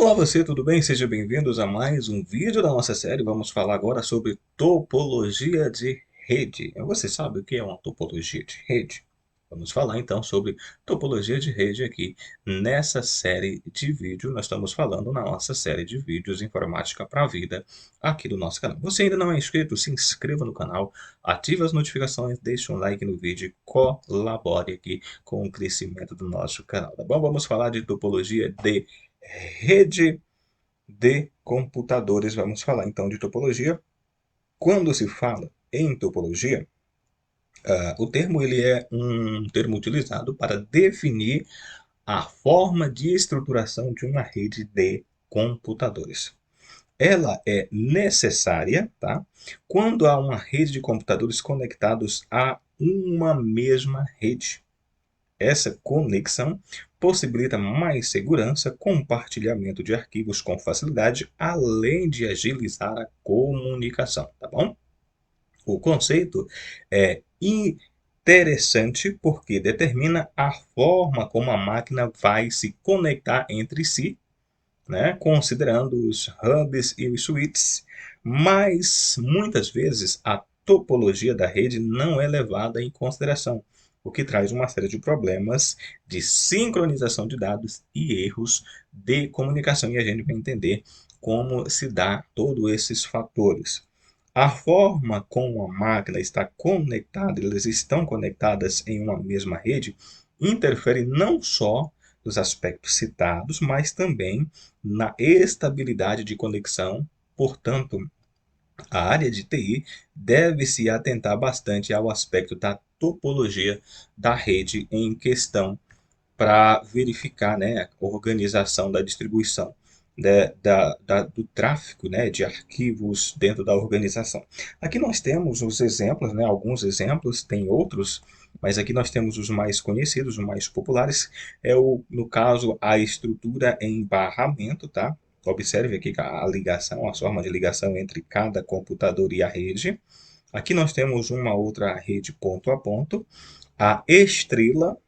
Olá você, tudo bem? Sejam bem-vindos a mais um vídeo da nossa série. Vamos falar agora sobre topologia de rede. Você sabe o que é uma topologia de rede? Vamos falar então sobre topologia de rede aqui nessa série de vídeo. Nós estamos falando na nossa série de vídeos Informática para a Vida aqui do nosso canal. Você ainda não é inscrito? Se inscreva no canal, ative as notificações, deixe um like no vídeo e colabore aqui com o crescimento do nosso canal, tá bom? Vamos falar de topologia de rede de computadores. Vamos falar então de topologia. Quando se fala em topologia, o termo ele é um termo utilizado para definir a forma de estruturação de uma rede de computadores. Ela é necessária, tá? Quando há uma rede de computadores conectados a uma mesma rede. Essa conexão possibilita mais segurança, compartilhamento de arquivos com facilidade, além de agilizar a comunicação, tá bom? O conceito é interessante porque determina a forma como a máquina vai se conectar entre si, né, considerando os hubs e os switches, mas muitas vezes a topologia da rede não é levada em consideração, o que traz uma série de problemas de sincronização de dados e erros de comunicação, e a gente vai entender como se dá todos esses fatores. A forma como a máquina está conectada, elas estão conectadas em uma mesma rede, interfere não só nos aspectos citados, mas também na estabilidade de conexão. Portanto, a área de TI deve se atentar bastante ao aspecto da topologia da rede em questão para verificar, né, a organização da distribuição do tráfego, né, de arquivos dentro da organização. Aqui nós temos os exemplos, né, alguns exemplos, tem outros, mas aqui nós temos os mais conhecidos, os mais populares, no caso, a estrutura em barramento, tá? Observe aqui a ligação, a forma de ligação entre cada computador e a rede. Aqui nós temos uma outra rede ponto a ponto, a estrela,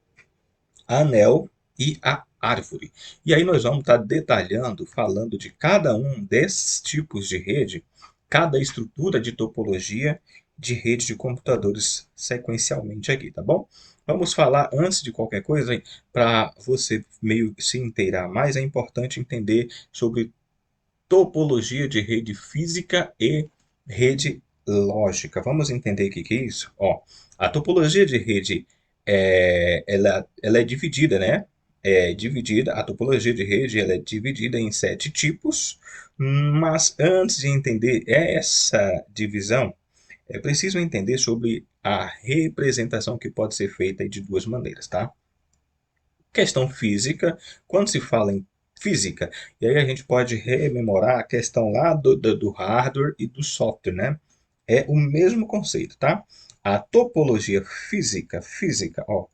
anel e a árvore. E aí nós vamos estar detalhando, falando de cada um desses tipos de rede, cada estrutura de topologia de rede de computadores sequencialmente aqui, tá bom? Vamos falar antes de qualquer coisa, para você meio que se inteirar mais, é importante entender sobre topologia de rede física e rede lógica. Vamos entender o que é isso? Ó, a topologia de rede ela é dividida, né? A topologia de rede ela é dividida em 7 tipos, mas antes de entender essa divisão, é preciso entender sobre a representação que pode ser feita de duas maneiras, tá? Questão física, quando se fala em física, e aí a gente pode rememorar a questão lá do hardware e do software, né? É o mesmo conceito, tá? A topologia física, ó,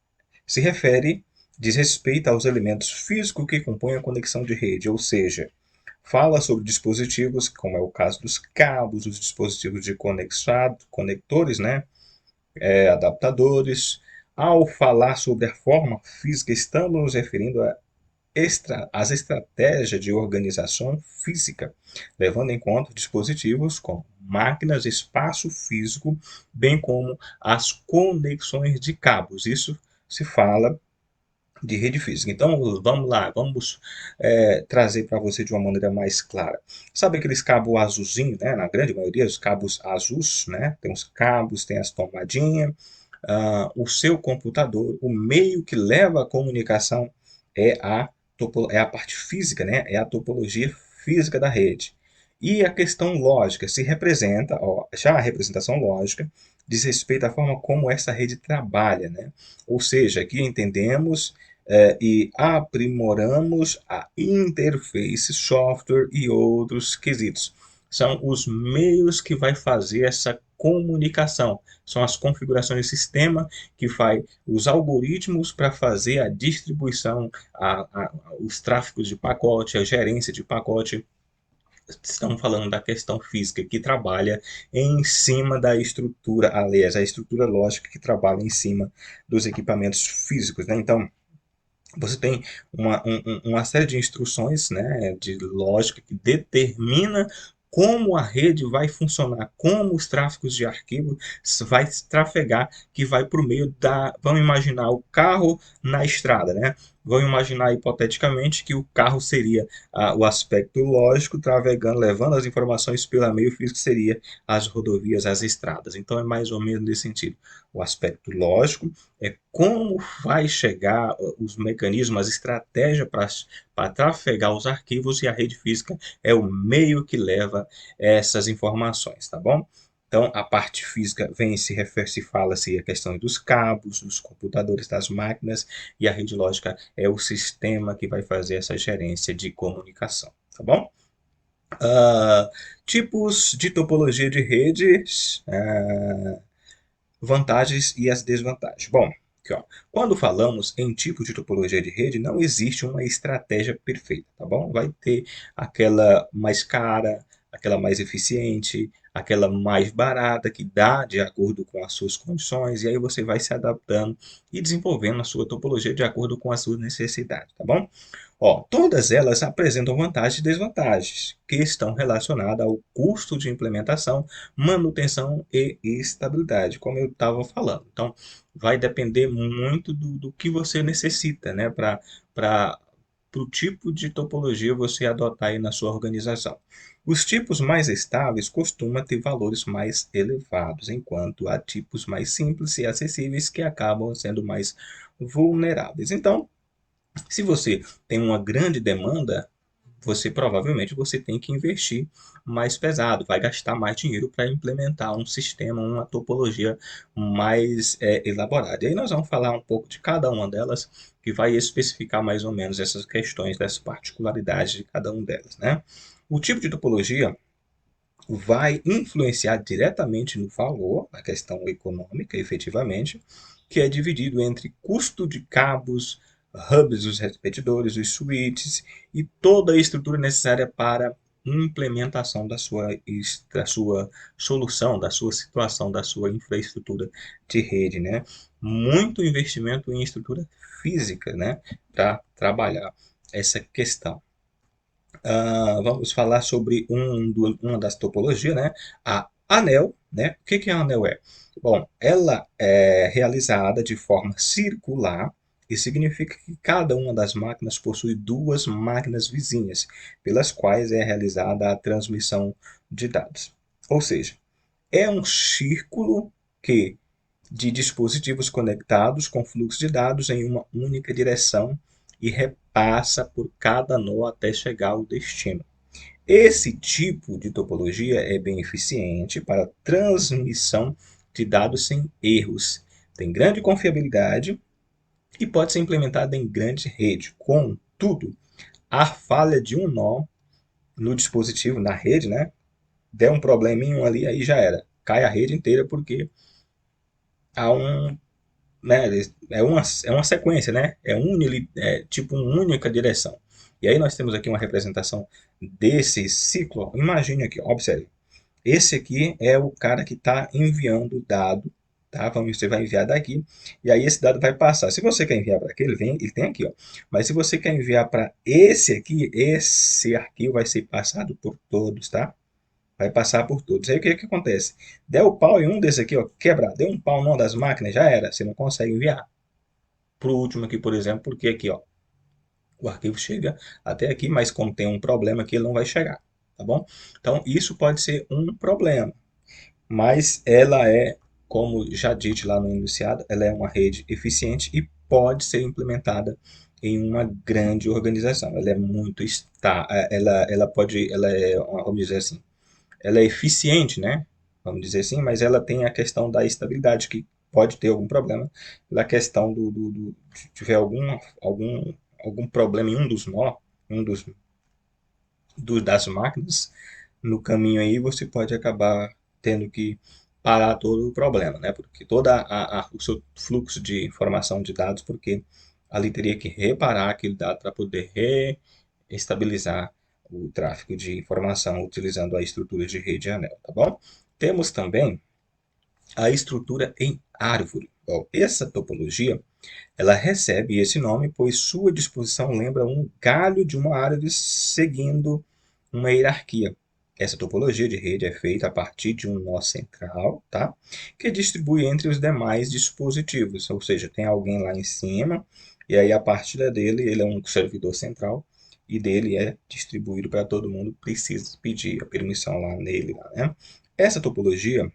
se refere, diz respeito aos elementos físicos que compõem a conexão de rede, ou seja, fala sobre dispositivos, como é o caso dos cabos, os dispositivos de conectores, né? Adaptadores. Ao falar sobre a forma física, estamos nos referindo às estratégias de organização física, levando em conta dispositivos como máquinas, espaço físico, bem como as conexões de cabos. Isso se fala de rede física. Então, vamos lá, vamos trazer para você de uma maneira mais clara. Sabe aqueles cabos azulzinhos, né? Na grande maioria, os cabos azuis, né? Tem os cabos, tem as tomadinhas. O seu computador, o meio que leva a comunicação é é a parte física, né? É a topologia física da rede. E a questão lógica se representa, ó, já a representação lógica diz respeito à forma como essa rede trabalha, né? Ou seja, aqui entendemos e aprimoramos a interface, software e outros quesitos. São os meios que vai fazer essa comunicação. São as configurações de sistema que faz os algoritmos para fazer a distribuição, os tráfegos de pacote, a gerência de pacote. Estamos falando da questão física que trabalha em cima da estrutura, aliás, a estrutura lógica que trabalha em cima dos equipamentos físicos, né? Então, Você tem uma série de instruções, né, de lógica que determina como a rede vai funcionar, como os tráfegos de arquivo vai trafegar, que vai por meio da... Vamos imaginar o carro na estrada, né? Vamos imaginar hipoteticamente que o carro seria o aspecto lógico, trafegando, levando as informações pelo meio físico, que seria as rodovias, as estradas. Então é mais ou menos nesse sentido. O aspecto lógico é como vai chegar os mecanismos, as estratégias para trafegar os arquivos, e a rede física é o meio que leva essas informações, tá bom? Então, a parte física vem se refere, se fala-se a questão dos cabos, dos computadores, das máquinas, e a rede lógica é o sistema que vai fazer essa gerência de comunicação, tá bom? Ah, tipos de topologia de redes, vantagens e as desvantagens. Bom, aqui, ó, quando falamos em tipo de topologia de rede, não existe uma estratégia perfeita, tá bom? Vai ter aquela mais cara, aquela mais eficiente, aquela mais barata, que dá de acordo com as suas condições, e aí você vai se adaptando e desenvolvendo a sua topologia de acordo com as suas necessidades, tá bom? Ó, todas elas apresentam vantagens e desvantagens, que estão relacionadas ao custo de implementação, manutenção e estabilidade, como eu estava falando. Então, vai depender muito do que você necessita, né, para o tipo de topologia você adotar aí na sua organização. Os tipos mais estáveis costumam ter valores mais elevados, enquanto há tipos mais simples e acessíveis que acabam sendo mais vulneráveis. Então, se você tem uma grande demanda, você tem que investir mais pesado, vai gastar mais dinheiro para implementar um sistema, uma topologia mais elaborada. E aí nós vamos falar um pouco de cada uma delas, que vai especificar mais ou menos essas questões, dessas particularidades de cada uma delas, né? O tipo de topologia vai influenciar diretamente no valor, na questão econômica, efetivamente, que é dividido entre custo de cabos, hubs, os repetidores, os switches e toda a estrutura necessária para implementação da sua solução, da sua situação, da sua infraestrutura de rede, né? Muito investimento em estrutura física, né, para trabalhar essa questão. Vamos falar sobre uma das topologias, né? A anel, né? O que a anel é? Bom, ela é realizada de forma circular e significa que cada uma das máquinas possui duas máquinas vizinhas, pelas quais é realizada a transmissão de dados. Ou seja, é um círculo que de dispositivos conectados com fluxo de dados em uma única direção e repassa por cada nó até chegar ao destino. Esse tipo de topologia é bem eficiente para transmissão de dados sem erros, tem grande confiabilidade e pode ser implementada em grande rede. Contudo, a falha de um nó no dispositivo, na rede, né? Der um probleminha ali, aí já era. Cai a rede inteira porque há né, é uma sequência, né? Tipo uma única direção. E aí nós temos aqui uma representação desse ciclo. Imagine aqui, observe. Esse aqui é o cara que está enviando o dado, tá? Você vai enviar daqui, e aí esse dado vai passar. Se você quer enviar para aquele, ele tem aqui, ó. Mas se você quer enviar para esse aqui, esse arquivo vai ser passado por todos, tá? Vai passar por todos. Aí o que que acontece? Deu pau em um desse aqui, ó, quebrar. Deu um pau numa das máquinas, já era. Você não consegue enviar. Para o último aqui, por exemplo, porque aqui, ó, o arquivo chega até aqui, mas como tem um problema aqui, ele não vai chegar, tá bom? Então, isso pode ser um problema, mas ela é, como já dito lá no enunciado, ela é uma rede eficiente e pode ser implementada em uma grande organização. Ela é muito ela pode, ela é, vamos dizer assim, ela é eficiente, né? Vamos dizer assim, mas ela tem a questão da estabilidade, que pode ter algum problema pela questão se tiver algum problema em um dos nó, um das máquinas, no caminho aí você pode acabar tendo que parar todo o problema, né? Porque o seu fluxo de informação de dados, porque ali teria que reparar aquele dado para poder estabilizar o tráfego de informação utilizando a estrutura de rede anel, tá bom? Temos também a estrutura em árvore. Bom, essa topologia Ela recebe esse nome pois sua disposição lembra um galho de uma árvore seguindo uma hierarquia. Essa topologia de rede é feita a partir de um nó central, tá? Que distribui entre os demais dispositivos, ou seja, tem alguém lá em cima, e aí a partir dele ele é um servidor central, e dele é distribuído para todo mundo, precisa pedir a permissão lá nele, né? Essa topologia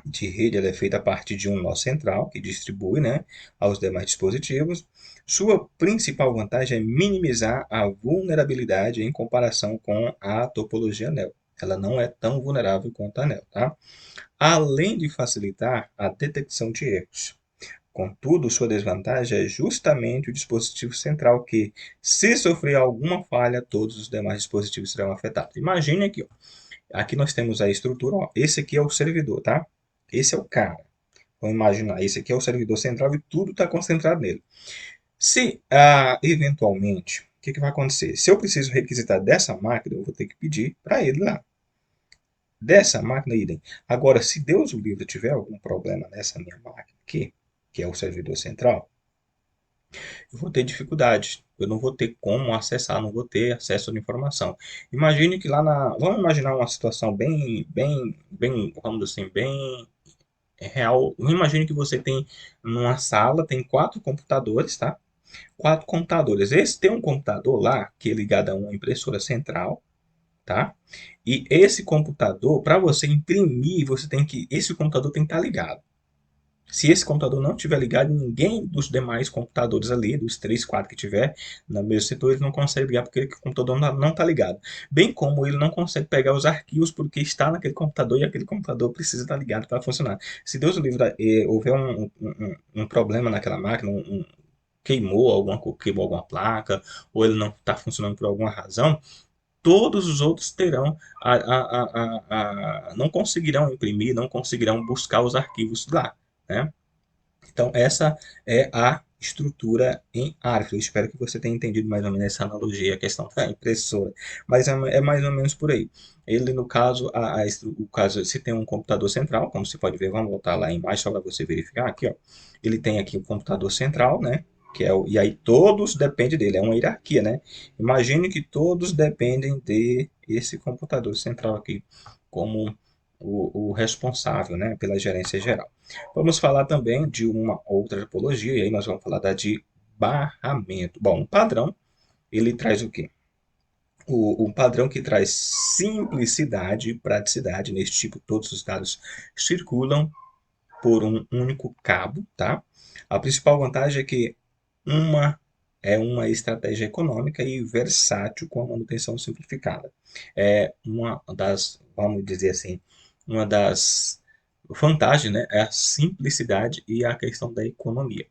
de rede ela é feita a partir de um nó central, que distribui, né, aos demais dispositivos. Sua principal vantagem é minimizar a vulnerabilidade em comparação com a topologia anel. Ela não é tão vulnerável quanto a anel, tá? Além de facilitar a detecção de erros. Contudo, sua desvantagem é justamente o dispositivo central, que, se sofrer alguma falha, todos os demais dispositivos serão afetados. Imagine aqui, ó. Aqui nós temos a estrutura, ó. Esse aqui é o servidor, tá? Esse é o cara. Vamos imaginar, esse aqui é o servidor central e tudo está concentrado nele. Se, eventualmente, o que vai acontecer? Se eu preciso requisitar dessa máquina, eu vou ter que pedir para ele lá. Dessa máquina, idem. Agora, se Deus o livre tiver algum problema nessa minha máquina aqui, que é o servidor central, eu vou ter dificuldade. Eu não vou ter como acessar, não vou ter acesso à informação. Imagine que lá na... Vamos imaginar uma situação bem, vamos dizer assim, bem real. Imagine que você tem numa sala, tem 4 computadores, tá? 4 computadores. Esse tem um computador lá, que é ligado a uma impressora central, tá? E esse computador, para você imprimir, você tem que... Esse computador tem que estar ligado. Se esse computador não estiver ligado, ninguém dos demais computadores ali, dos 3, 4 que tiver no mesmo setor, ele não consegue ligar porque o computador não está ligado. Bem como ele não consegue pegar os arquivos porque está naquele computador e aquele computador precisa estar ligado para funcionar. Se Deus o livre, houver um problema naquela máquina, queimou alguma placa, ou ele não está funcionando por alguma razão, todos os outros terão não conseguirão imprimir, não conseguirão buscar os arquivos lá, né? Então, essa é a estrutura em Arc. Eu espero que você tenha entendido mais ou menos essa analogia, a questão da impressora. Mas é mais ou menos por aí. Ele, no caso, o caso, se tem um computador central, como você pode ver, vamos voltar lá embaixo só para você verificar aqui, ó. Ele tem aqui o computador central, né? Que é e aí todos dependem dele, é uma hierarquia, né? Imagine que todos dependem de esse computador central aqui, como o responsável, né, pela gerência geral. Vamos falar também de uma outra topologia, e aí nós vamos falar da de barramento. Bom, o padrão, ele traz o quê? O padrão que traz simplicidade e praticidade. Nesse tipo, todos os dados circulam por um único cabo, tá? A principal vantagem é que uma é uma estratégia econômica e versátil com a manutenção simplificada. É uma das, vamos dizer assim, uma das vantagens, né, é a simplicidade e a questão da economia.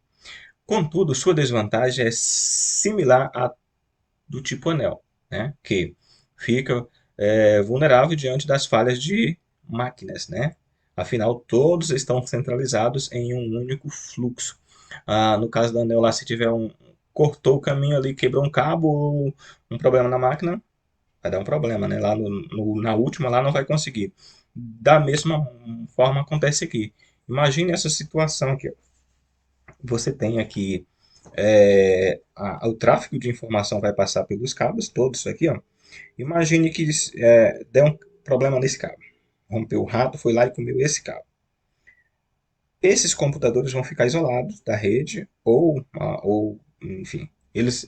Contudo, sua desvantagem é similar à do tipo anel, né, que fica vulnerável diante das falhas de máquinas, né? Afinal, todos estão centralizados em um único fluxo. No caso da anel lá, se tiver cortou o caminho ali, quebrou um cabo, um problema na máquina, vai dar um problema, né? Lá na última, lá não vai conseguir. Da mesma forma acontece aqui. Imagine essa situação aqui, ó. Você tem aqui o tráfego de informação vai passar pelos cabos, todos aqui, ó. Imagine que der um problema nesse cabo. Rompeu o rato, foi lá e comeu esse cabo. Esses computadores vão ficar isolados da rede ou enfim,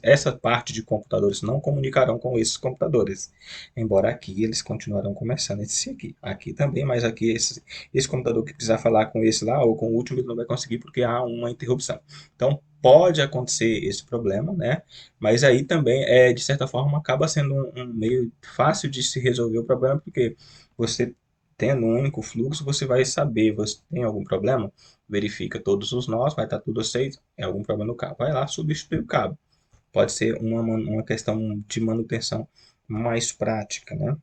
essa parte de computadores não comunicarão com esses computadores, embora aqui eles continuarão conversando esse aqui. Aqui também, mas aqui esse computador que precisar falar com esse lá ou com o último ele não vai conseguir porque há uma interrupção. Então pode acontecer esse problema, né? Mas aí também de certa forma acaba sendo um meio fácil de se resolver o problema porque você tendo um único fluxo, você vai saber, você tem algum problema, verifica todos os nós, vai estar tudo aceito, é algum problema no cabo, vai lá, substitui o cabo. Pode ser uma questão de manutenção mais prática, né?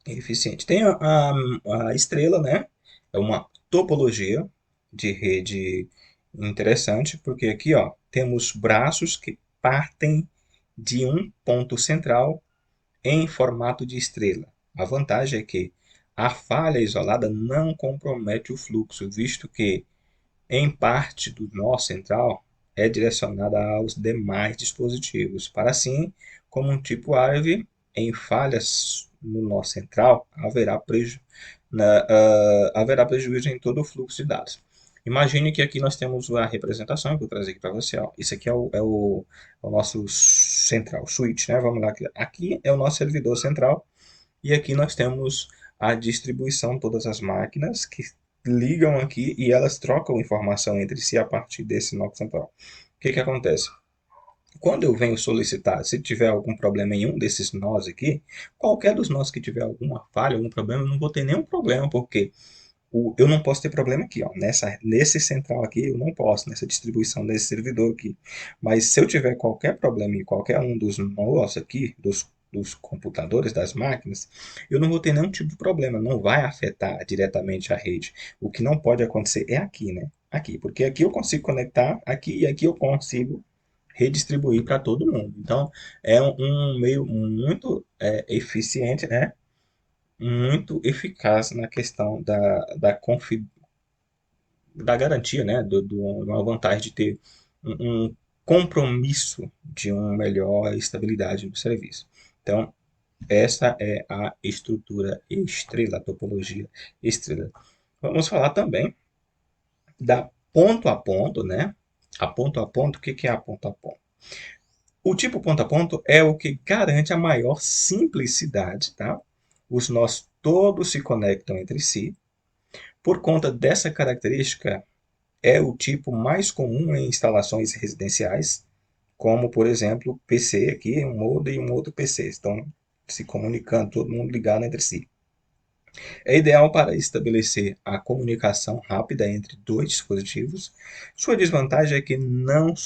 E eficiente. Tem a estrela, né? É uma topologia de rede interessante, porque aqui, ó, temos braços que partem de um ponto central em formato de estrela. A vantagem é que a falha isolada não compromete o fluxo, visto que em parte do nó central é direcionada aos demais dispositivos. Para assim, como um tipo ARV, em falhas no nó central, haverá prejuízo em todo o fluxo de dados. Imagine que aqui nós temos a representação, que eu vou trazer aqui para você. Ó. Isso aqui é o nosso central, switch, né? Vamos lá. Aqui é o nosso servidor central e aqui nós temos a distribuição, todas as máquinas que ligam aqui e elas trocam informação entre si a partir desse nó central. O que que acontece? Quando eu venho solicitar, se tiver algum problema em um desses nós aqui, qualquer dos nós que tiver alguma falha, algum problema, eu não vou ter nenhum problema, porque eu não posso ter problema aqui, ó, nesse central aqui, eu não posso, nessa distribuição desse servidor aqui. Mas se eu tiver qualquer problema em qualquer um dos nós aqui, dos computadores, das máquinas, eu não vou ter nenhum tipo de problema, não vai afetar diretamente a rede. O que não pode acontecer é aqui, né? Aqui, porque aqui eu consigo conectar, aqui e aqui eu consigo redistribuir para todo mundo. Então, é um meio muito eficiente, né? Muito eficaz na questão da garantia, né? Uma vantagem de ter um compromisso de uma melhor estabilidade no serviço. Então, essa é a estrutura estrela, a topologia estrela. Vamos falar também da ponto a ponto, né? A ponto a ponto, o que que é a ponto a ponto? O tipo ponto a ponto é o que garante a maior simplicidade, tá? Os nós todos se conectam entre si. Por conta dessa característica, é o tipo mais comum em instalações residenciais, como, por exemplo, PC aqui, um modem e um outro PC. Estão se comunicando, todo mundo ligado entre si. É ideal para estabelecer a comunicação rápida entre dois dispositivos. Sua desvantagem é que não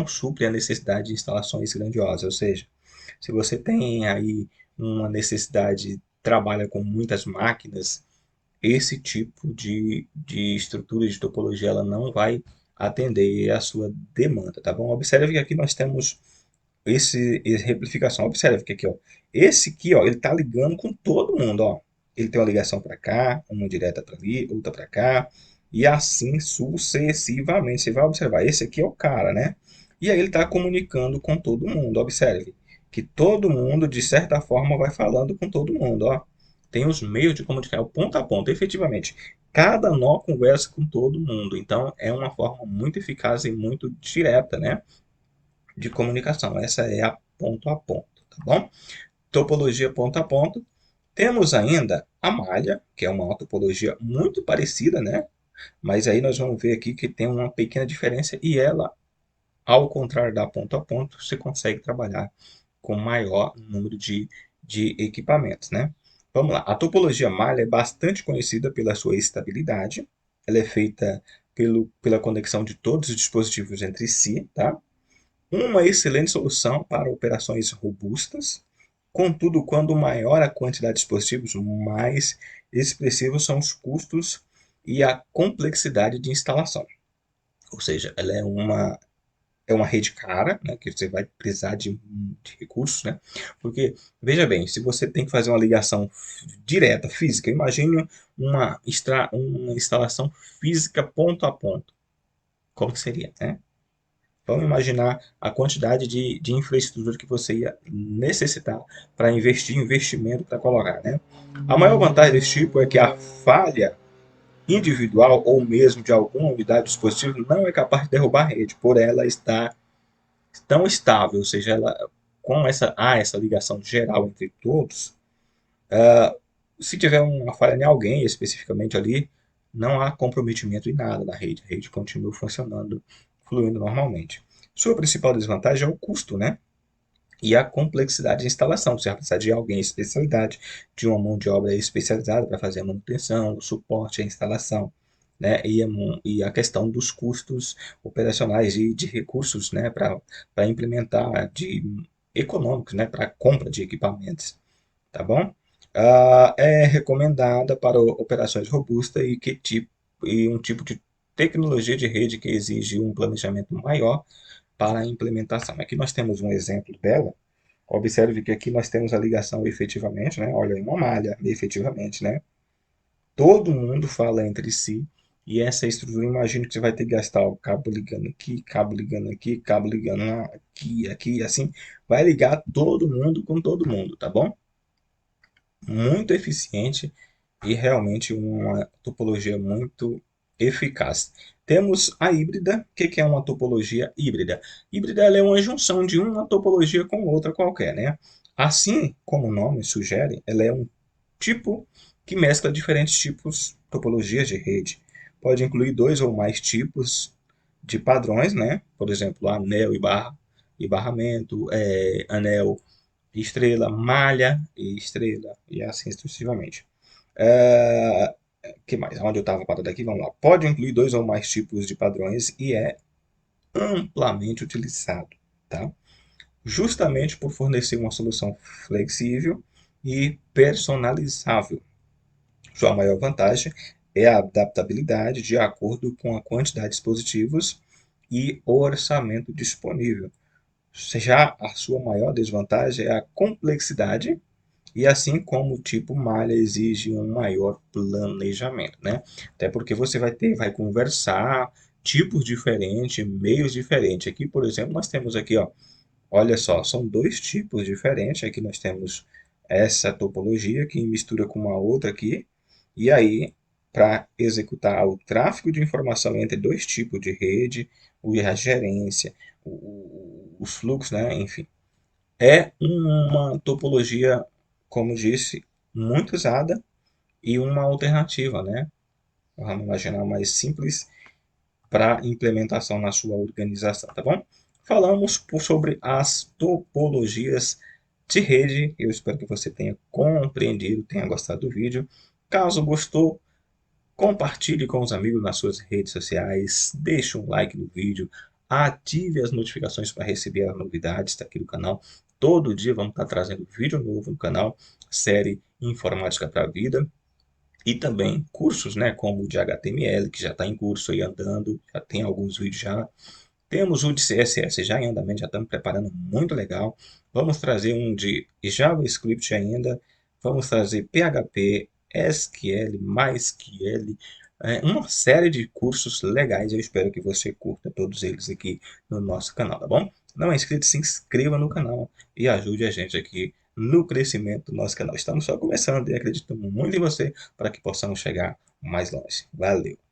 supre a necessidade de instalações grandiosas, ou seja, se você tem aí uma necessidade, trabalha com muitas máquinas, esse tipo de estrutura de topologia ela não vai atender a sua demanda, tá bom? Observe que aqui nós temos esse replificação. Observe que aqui, ó, esse aqui, ó, ele tá ligando com todo mundo, ó. Ele tem uma ligação para cá, uma direta para ali, outra para cá, e assim sucessivamente. Você vai observar, esse aqui é o cara, né? E aí ele está comunicando com todo mundo. Observe que todo mundo, de certa forma, vai falando com todo mundo, ó. Tem os meios de comunicar, o ponto a ponto, efetivamente. Cada nó conversa com todo mundo. Então, é uma forma muito eficaz e muito direta, né? De comunicação. Essa é a ponto, tá bom? Topologia ponto a ponto. Temos ainda a malha, que é uma topologia muito parecida, né? Mas aí nós vamos ver aqui que tem uma pequena diferença e ela, ao contrário da ponto a ponto, você consegue trabalhar com maior número de equipamentos, né? Vamos lá. A topologia malha é bastante conhecida pela sua estabilidade. Ela é feita pela conexão de todos os dispositivos entre si, tá? Uma excelente solução para operações robustas. Contudo, quando maior a quantidade de dispositivos, mais expressivos são os custos e a complexidade de instalação. Ou seja, ela é uma rede cara, né, que você vai precisar de recursos, né? Porque, veja bem, se você tem que fazer uma ligação direta, física, imagine uma instalação física ponto a ponto. Como que seria, né? Vamos imaginar a quantidade de infraestrutura que você ia necessitar para investimento para colocar, né? A maior vantagem desse tipo é que a falha individual ou mesmo de alguma unidade do dispositivo não é capaz de derrubar a rede, por ela estar tão estável, ou seja, com essa ligação geral entre todos, se tiver uma falha em alguém especificamente ali, não há comprometimento em nada na rede, a rede continua funcionando, fluindo normalmente. Sua principal desvantagem é o custo, né? E a complexidade de instalação. Você vai precisar de alguém especialidade, de uma mão de obra especializada para fazer a manutenção, o suporte, a instalação, né? E a questão dos custos operacionais e de recursos, né? Para implementar, econômicos, né? Para compra de equipamentos, tá bom? É recomendada para operações robustas e um tipo de tecnologia de rede que exige um planejamento maior para a implementação. Aqui nós temos um exemplo dela. Observe que aqui nós temos a ligação efetivamente, né? Olha, uma malha, efetivamente, né? Todo mundo fala entre si E essa estrutura, imagino que você vai ter que gastar o cabo ligando aqui, cabo ligando aqui, cabo ligando aqui, aqui, assim. Vai ligar todo mundo com todo mundo, tá bom? Muito eficiente e realmente uma topologia muito eficaz. Temos a híbrida. O que é uma topologia híbrida? Híbrida ela é uma junção de uma topologia com outra qualquer, né? Assim como o nome sugere, ela é um tipo que mescla diferentes tipos, topologias de rede. Pode incluir dois ou mais tipos de padrões, né? Por exemplo, anel e barra, e barramento, anel e estrela, malha e estrela, e assim sucessivamente. É, que mais? Onde eu estava parado aqui? Vamos lá. Pode incluir dois ou mais tipos de padrões e é amplamente utilizado, tá? Justamente por fornecer uma solução flexível e personalizável. Sua maior vantagem é a adaptabilidade de acordo com a quantidade de dispositivos e orçamento disponível. Já a sua maior desvantagem é a complexidade e assim como o tipo malha exige um maior planejamento, né? Até porque você vai conversar tipos diferentes, meios diferentes. Aqui, por exemplo, nós temos aqui, ó, olha só, são dois tipos diferentes. Aqui nós temos essa topologia que mistura com uma outra aqui. E aí, para executar o tráfego de informação entre dois tipos de rede, a gerência, os fluxos, né? Enfim, é uma topologia, como disse, muito usada e uma alternativa, né? Vamos imaginar mais simples para implementação na sua organização, tá bom? Falamos sobre as topologias de rede. Eu espero que você tenha compreendido, tenha gostado do vídeo. Caso gostou, compartilhe com os amigos nas suas redes sociais, deixe um like no vídeo, ative as notificações para receber as novidades daqui do canal. Todo dia vamos estar trazendo vídeo novo no canal, série Informática para a Vida. E também cursos, né, como o de HTML, que já está em curso e andando, já tem alguns vídeos já. Temos o de CSS já em andamento, já estamos preparando muito legal. Vamos trazer um de JavaScript ainda. Vamos trazer PHP, SQL, MySQL, uma série de cursos legais. Eu espero que você curta todos eles aqui no nosso canal, tá bom? Não é inscrito, se inscreva no canal e ajude a gente aqui no crescimento do nosso canal. Estamos só começando e acreditamos muito em você para que possamos chegar mais longe. Valeu!